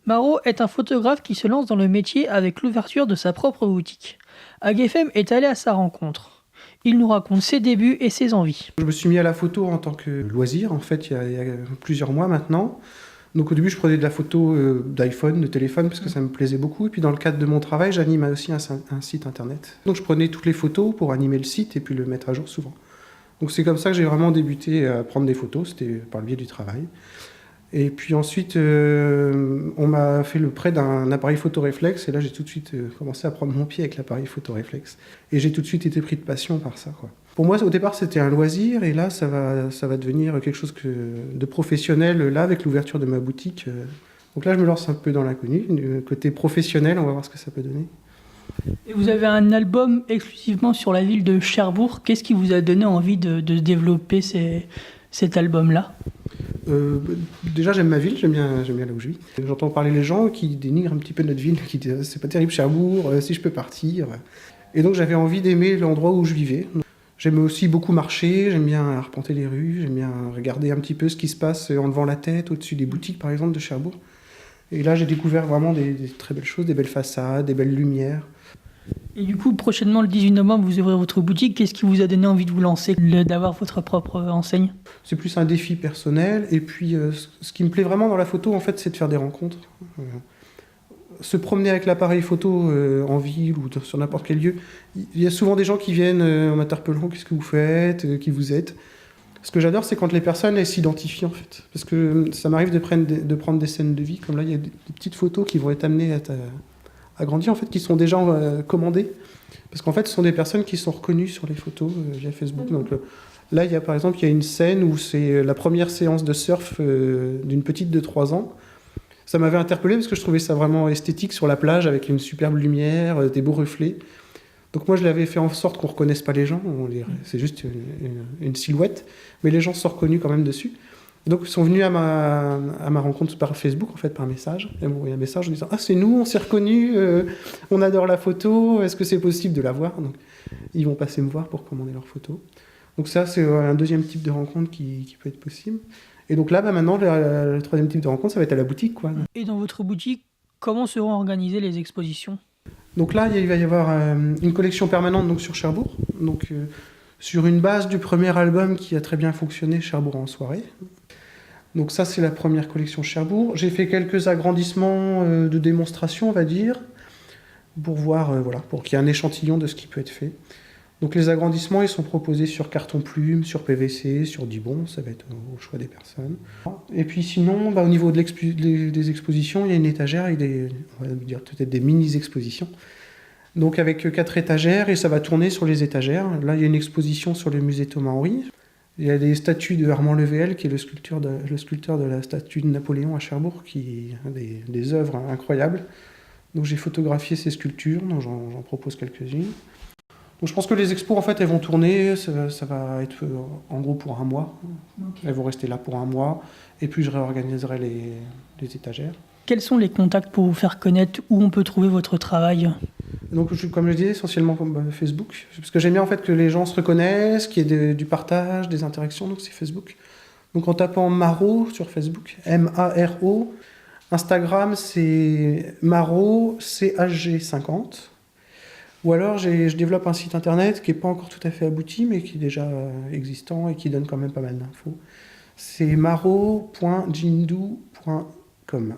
Maro est un photographe qui se lance dans le métier avec l'ouverture de sa propre boutique. AgFM est allé à sa rencontre. Il nous raconte ses débuts et ses envies. Je me suis mis à la photo en tant que loisir, en fait, il y a plusieurs mois maintenant. Donc au début, je prenais de la photo d'iPhone, de téléphone, parce que ça me plaisait beaucoup. Et puis dans le cadre de mon travail, j'anime aussi un site internet. Donc je prenais toutes les photos pour animer le site et puis le mettre à jour souvent. Donc c'est comme ça que j'ai vraiment débuté à prendre des photos, c'était par le biais du travail. Et puis ensuite, on m'a fait le prêt d'un appareil photo réflexe, et là j'ai tout de suite commencé à prendre mon pied avec l'appareil photo réflexe. Et j'ai tout de suite été pris de passion par ça, quoi. Pour moi, au départ, c'était un loisir, et là, ça va devenir quelque chose de professionnel, là, avec l'ouverture de ma boutique. Donc là, je me lance un peu dans l'inconnu. Côté professionnel, on va voir ce que ça peut donner. Et vous avez un album exclusivement sur la ville de Cherbourg. Qu'est-ce qui vous a donné envie de développer cet album-là ? Déjà, j'aime ma ville, j'aime bien là où je vis. J'entends parler les gens qui dénigrent un petit peu notre ville, qui disent c'est pas terrible Cherbourg, si je peux partir. Et donc j'avais envie d'aimer l'endroit où je vivais. J'aime aussi beaucoup marcher, j'aime bien arpenter les rues, j'aime bien regarder un petit peu ce qui se passe en levant la tête au-dessus des boutiques par exemple de Cherbourg. Et là j'ai découvert vraiment des très belles choses, des belles façades, des belles lumières. Et du coup, prochainement, le 18 novembre, vous ouvrez votre boutique. Qu'est-ce qui vous a donné envie de vous lancer, d'avoir votre propre enseigne ? C'est plus un défi personnel. Et puis, ce qui me plaît vraiment dans la photo, en fait, c'est de faire des rencontres. Se promener avec l'appareil photo en ville ou sur n'importe quel lieu, il y a souvent des gens qui viennent en m'interpellant, qu'est-ce que vous faites, qui vous êtes. Ce que j'adore, c'est quand les personnes elles s'identifient, en fait. Parce que ça m'arrive de prendre des scènes de vie, comme là, il y a des petites photos qui vont être amenées à grandir, en fait, qui sont déjà commandées. Parce qu'en fait, ce sont des personnes qui sont reconnues sur les photos via Facebook. Donc là, par exemple, il y a une scène où c'est la première séance de surf d'une petite de 3 ans. Ça m'avait interpellé parce que je trouvais ça vraiment esthétique sur la plage avec une superbe lumière, des beaux reflets. Donc moi, je l'avais fait en sorte qu'on ne reconnaisse pas les gens. C'est juste une silhouette. Mais les gens se sont reconnus quand même dessus. Donc ils sont venus à ma rencontre par Facebook, en fait, par message. Ils m'ont envoyé un message en disant « Ah, c'est nous, on s'est reconnus, on adore la photo, est-ce que c'est possible de la voir ?» Donc ils vont passer me voir pour commander leur photo. Donc ça, c'est un deuxième type de rencontre qui peut être possible. Et donc là, maintenant, le troisième type de rencontre, ça va être à la boutique, quoi. Et dans votre boutique, comment seront organisées les expositions ? Donc là, il va y avoir une collection permanente donc, sur Cherbourg. Donc sur une base du premier album qui a très bien fonctionné, Cherbourg en soirée. Donc ça, c'est la première collection Cherbourg. J'ai fait quelques agrandissements de démonstration, on va dire, pour voir, pour qu'il y ait un échantillon de ce qui peut être fait. Donc les agrandissements, ils sont proposés sur carton plume, sur PVC, sur Dibond, ça va être au choix des personnes. Et puis sinon, au niveau des expositions, il y a une étagère avec on va dire peut-être des mini-expositions. Donc avec 4 étagères, et ça va tourner sur les étagères. Là, il y a une exposition sur le musée Thomas-Henry. Il y a des statues de Armand Levéel, qui est le sculpteur de la statue de Napoléon à Cherbourg, qui a des œuvres incroyables. Donc j'ai photographié ces sculptures, donc j'en propose quelques-unes. Donc je pense que les expos, en fait, elles vont tourner, ça va être en gros pour 1 mois. Okay. Elles vont rester là pour 1 mois, et puis je réorganiserai les étagères. Quels sont les contacts pour vous faire connaître, où on peut trouver votre travail ? Donc, comme je disais, essentiellement Facebook, parce que j'aime bien en fait que les gens se reconnaissent, qu'il y ait du partage, des interactions, donc c'est Facebook. Donc en tapant Maro sur Facebook, M-A-R-O, Instagram c'est Maro CHG50, ou alors je développe un site internet qui n'est pas encore tout à fait abouti, mais qui est déjà existant et qui donne quand même pas mal d'infos. C'est maro.jindou.com.